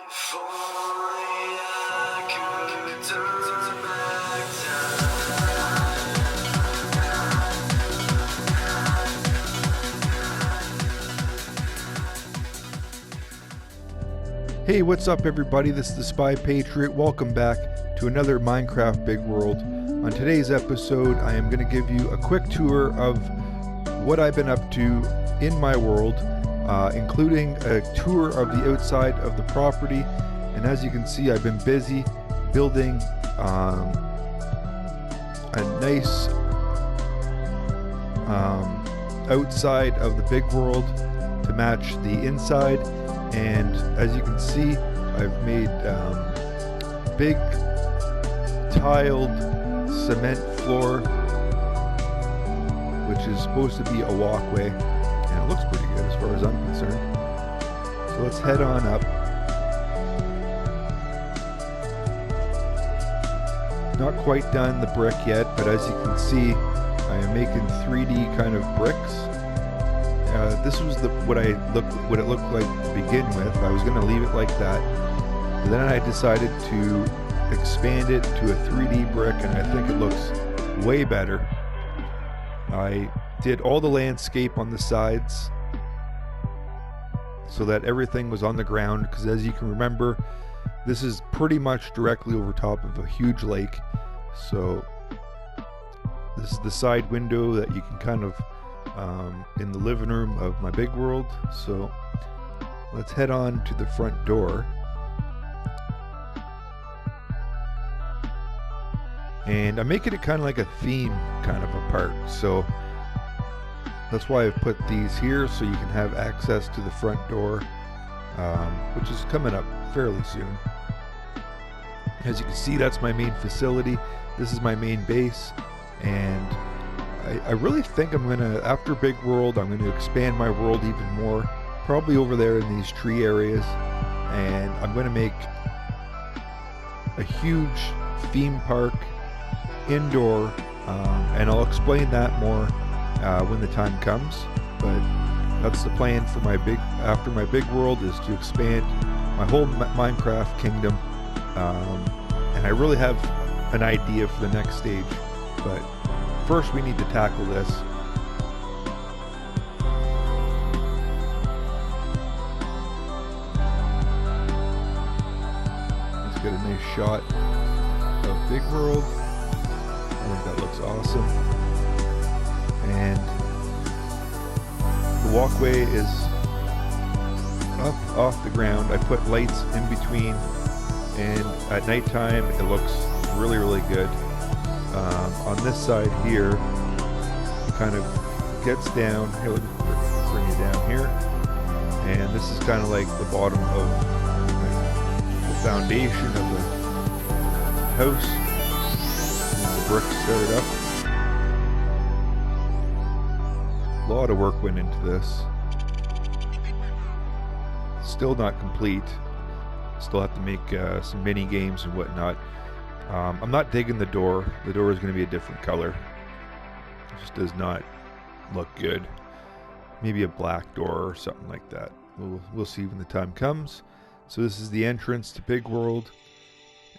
If only I could turn back time. Hey, what's up everybody? This is the SPyPatriot. Welcome back to another Minecraft Big World. On today's episode, I am going to give you a quick tour of what I've been up to in my world, including a tour of the outside of the property. And as you can see, I've been busy building a nice outside of the big world to match the inside. And as you can see, I've made big tiled cement floor, which is supposed to be a walkway, and it looks pretty good as far as I'm concerned. So let's head on up. Not quite done the brick yet, but as you can see, I am making 3D kind of bricks. This was what it looked like to begin with. I was going to leave it like that, but then I decided to expand it to a 3D brick, and I think it looks way better. I did all the landscape on the sides so that everything was on the ground, because as you can remember, this is pretty much directly over top of a huge lake. So this is the side window that you can kind of in the living room of my big world. So let's head on to the front door. And I'm making it kind of like a theme kind of a park. So that's why I've put these here, so you can have access to the front door, which is coming up fairly soon. As you can see, that's my main facility. This is my main base, and I really think I'm going to, after Big World, I'm going to expand my world even more, probably over there in these tree areas, and I'm going to make a huge theme park indoor, and I'll explain that more when the time comes. But that's the plan for after my Big World, is to expand my whole Minecraft kingdom, and I really have an idea for the next stage, but first we need to tackle this. Let's get a nice shot of Big World. I think that looks awesome. And the walkway is up off the ground. I put lights in between, and at nighttime it looks really, really good. On this side here, it kind of gets down. Here, let me bring you down here. And this is kind of like the bottom of the foundation of the house. The bricks started up. A lot of work went into this. Still not complete. Still have to make some mini games and whatnot. I'm not digging the door. The door is going to be a different color. It just does not look good. Maybe a black door or something like that. We'll see when the time comes. So this is the entrance to Big World,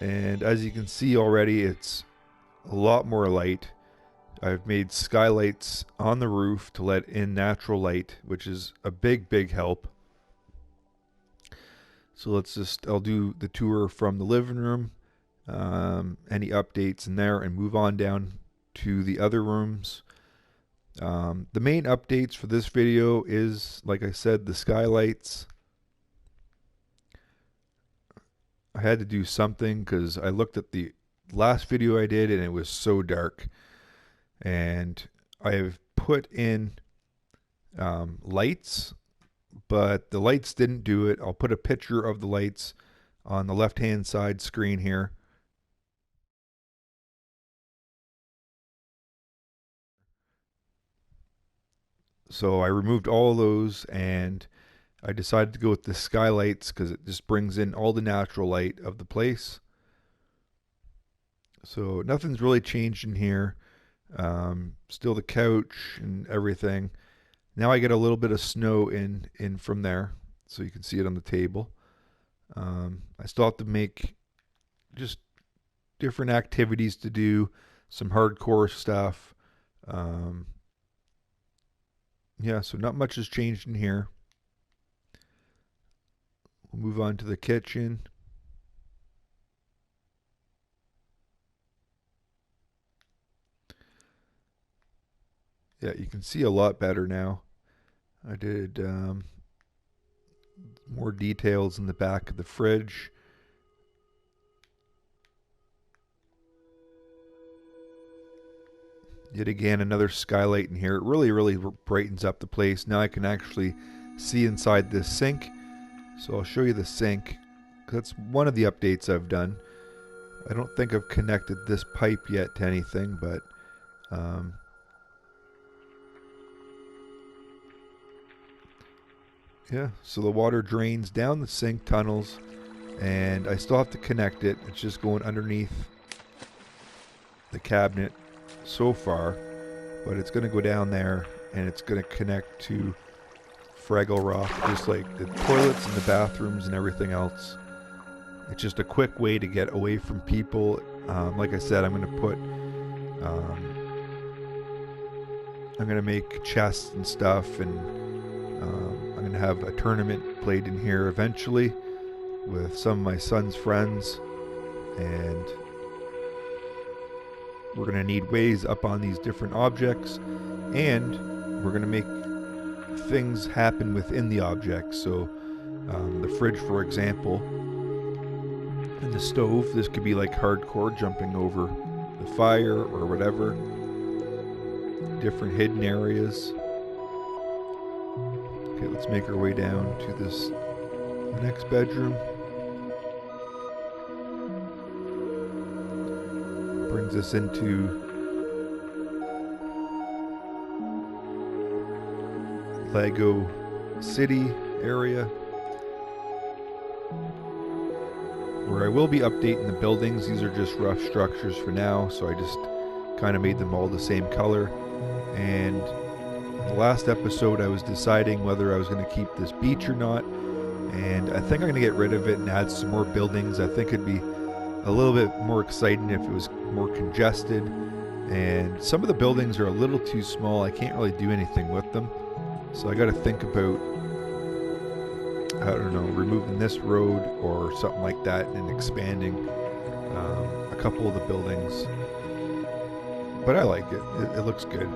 and as you can see already, it's a lot more light. I've made skylights on the roof to let in natural light, which is a big help. So I'll do the tour from the living room, any updates in there, and move on down to the other rooms. The main updates for this video is, like I said, the skylights. I had to do something because I looked at the last video I did and it was so dark, and I've put in lights, but the lights didn't do it. I'll put a picture of the lights on the left hand side screen here. So I removed all of those, and I decided to go with the skylights because it just brings in all the natural light of the place. So nothing's really changed in here. Still the couch and everything. Now I get a little bit of snow in from there, so you can see it on the table. I still have to make just different activities to do, some hardcore stuff. Yeah, so not much has changed in here. We'll move on to the kitchen. Yeah, you can see a lot better now. I did more details in the back of the fridge. Yet again, another skylight in here. It really brightens up the place. Now I can actually see inside this sink. So I'll show you the sink. That's one of the updates I've done. I don't think I've connected this pipe yet to anything, but yeah, so the water drains down the sink tunnels, and I still have to connect it. It's just going underneath the cabinet so far, but it's going to go down there, and it's going to connect to Fraggle Rock, just like the toilets and the bathrooms and everything else. It's just a quick way to get away from people. Like I said, I'm going to put, I'm going to make chests and stuff, and I'm going to have a tournament played in here eventually with some of my son's friends, and we're going to need ways up on these different objects, and we're going to make things happen within the objects. So the fridge, for example, and the stove, this could be like hardcore, jumping over the fire or whatever. Different hidden areas. Okay, let's make our way down to this next bedroom. Brings us into Lego City area, where I will be updating the buildings. These are just rough structures for now, so I just kind of made them all the same color. And in the last episode I was deciding whether I was going to keep this beach or not, and I think I'm going to get rid of it and add some more buildings. I think it'd be a little bit more exciting if it was more congested, and some of the buildings are a little too small. I can't really do anything with them, so I got to think about, I don't know, removing this road or something like that and expanding a couple of the buildings. But I like it. It looks good.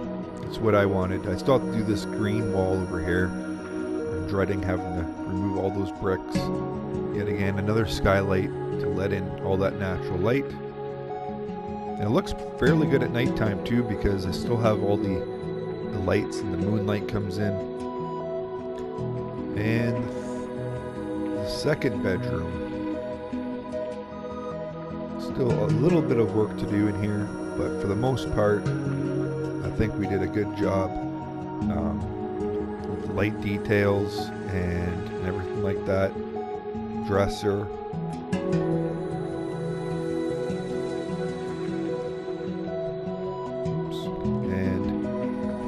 It's what I wanted. I still have to do this green wall over here. I'm dreading having to remove all those bricks. Yet again, another skylight to let in all that natural light. And it looks fairly good at nighttime too, because I still have all the lights and the moonlight comes in. And the second bedroom, still a little bit of work to do in here, but for the most part I think we did a good job with the light details and everything like that. Dresser, and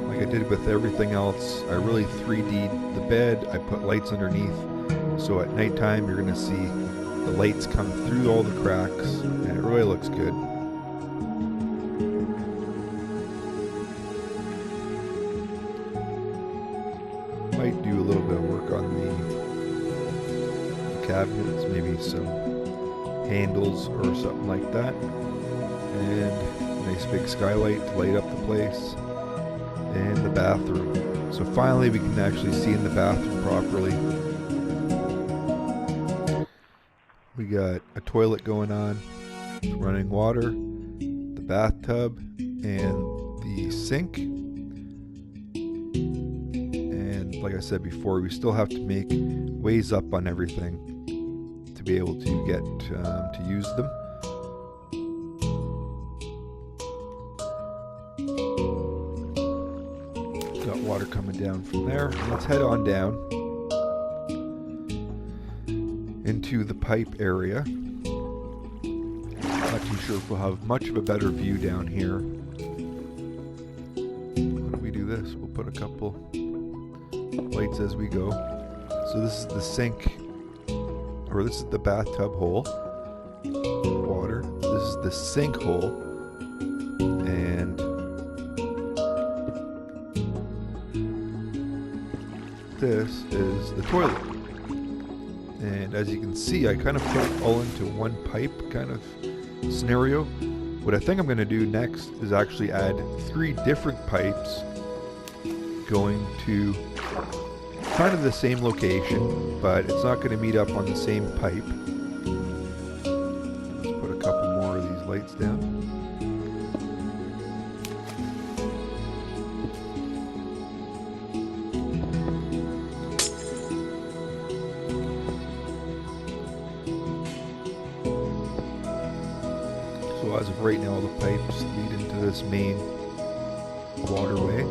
like I did with everything else, I really 3D'd the bed. I put lights underneath, so at nighttime you're going to see the lights come through all the cracks, and it really looks good. Might do a little bit of work on the cabinets, maybe some handles or something like that, and a nice big skylight to light up the place, and the bathroom. So finally we can actually see in the bathroom properly. We got a toilet going on, running water, the bathtub, and the sink. And like I said before, we still have to make ways up on everything to be able to get to use them. Got water coming down from there. Let's head on down into the pipe area. Not too sure if we'll have much of a better view down here. Why don't we do this? We'll put a couple lights as we go. So this is the sink or this is the bathtub hole, water. This is the sink hole, and this is the toilet. And as you can see, I kind of put it all into one pipe kind of scenario. What I think I'm going to do next is actually add 3 different pipes going to kind of the same location, but it's not going to meet up on the same pipe. Let's put a couple more of these lights down. So as of right now, all the pipes lead into this main waterway.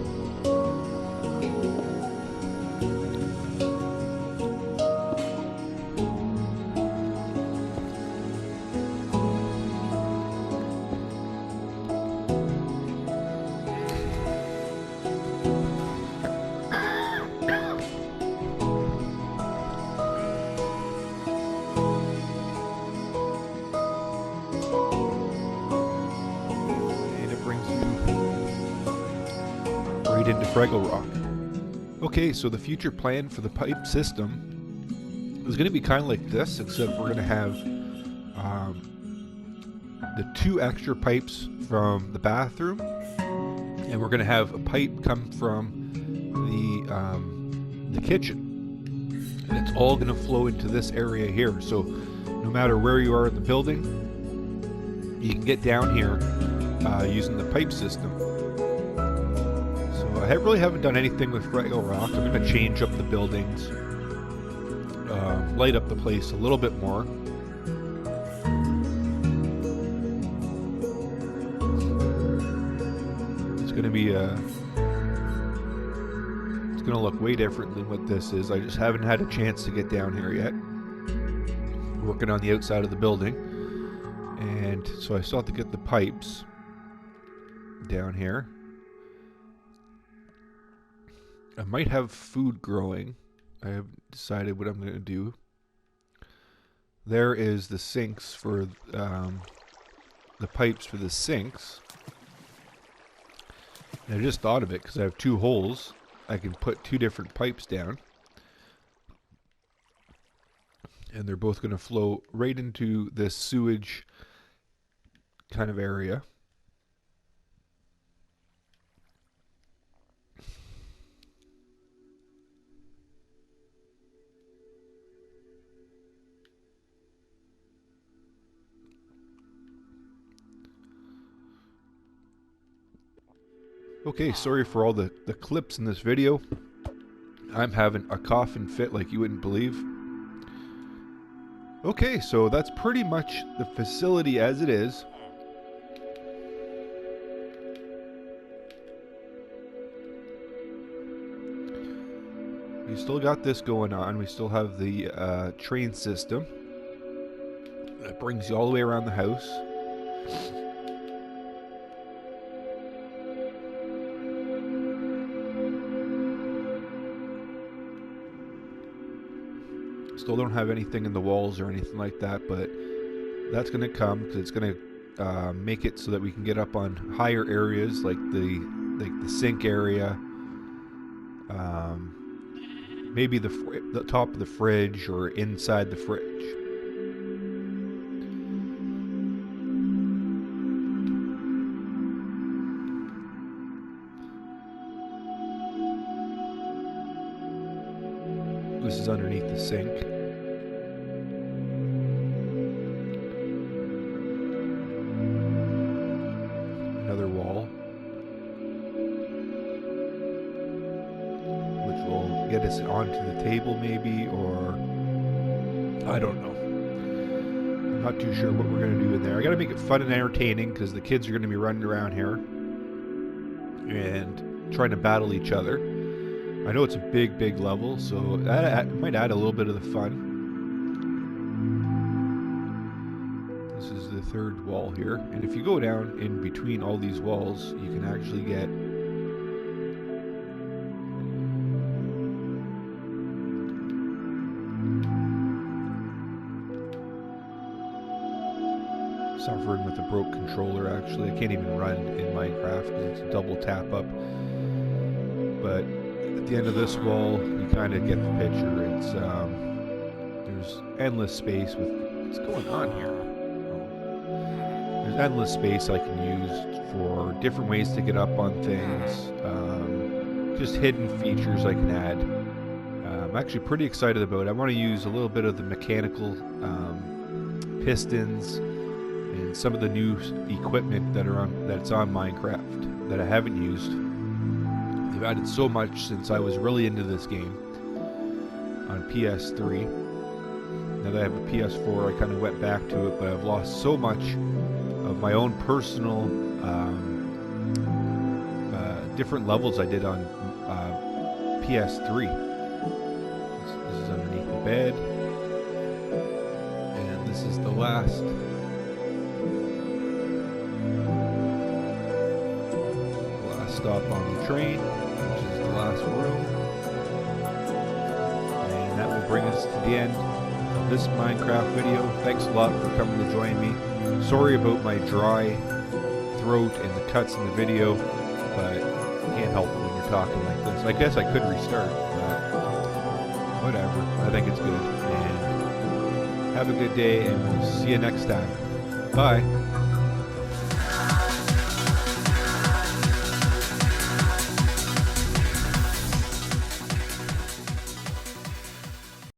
Into Fraggle Rock. Okay, so the future plan for the pipe system is going to be kind of like this, except we're going to have the 2 extra pipes from the bathroom, and we're going to have a pipe come from the kitchen, and it's all going to flow into this area here. So no matter where you are in the building, you can get down here using the pipe system. I really haven't done anything with Fraggle Rock. I'm going to change up the buildings, light up the place a little bit more. It's going to be it's going to look way different than what this is. I just haven't had a chance to get down here yet. Working on the outside of the building, and so I still have to get the pipes down here. I might have food growing. I haven't decided what I'm going to do. There is the sinks for the pipes for the sinks. And I just thought of it because I have 2 holes. I can put 2 different pipes down. And they're both going to flow right into this sewage kind of area. Okay, sorry for all the clips in this video. I'm having a coughing fit like you wouldn't believe. Okay, so that's pretty much the facility as it is. We still got this going on. We still have the train system that brings you all the way around the house. Still don't have anything in the walls or anything like that, but that's going to come because it's going to make it so that we can get up on higher areas like the sink area, maybe the top of the fridge or inside the fridge. This is underneath the sink. Another wall, which will get us onto the table maybe, or I don't know. I'm not too sure what we're going to do in there. I got to make it fun and entertaining because the kids are going to be running around here and trying to battle each other. I know it's a big level, so that might add a little bit of the fun. This is the 3rd wall here, and if you go down in between all these walls, you can actually get suffering with a broke controller. Actually, I can't even run in Minecraft because it's a double tap up. But at the end of this wall, you kind of get the picture. It's there's endless space with what's going on here. There's endless space I can use for different ways to get up on things. Just hidden features I can add. I'm actually pretty excited about it. I want to use a little bit of the mechanical pistons and some of the new equipment that's on Minecraft that I haven't used. They've added so much since I was really into this game on PS3. Now that I have a PS4, I kind of went back to it, but I've lost so much of my own personal different levels I did on PS3. This is underneath the bed, and this is the last stop on the train, which is the last room, and that will bring us to the end of this Minecraft video. Thanks a lot for coming to join me. Sorry about my dry throat and the cuts in the video, but can't help it when you're talking like this. I guess I could restart, but whatever. I think it's good. And have a good day, and we'll see you next time. Bye.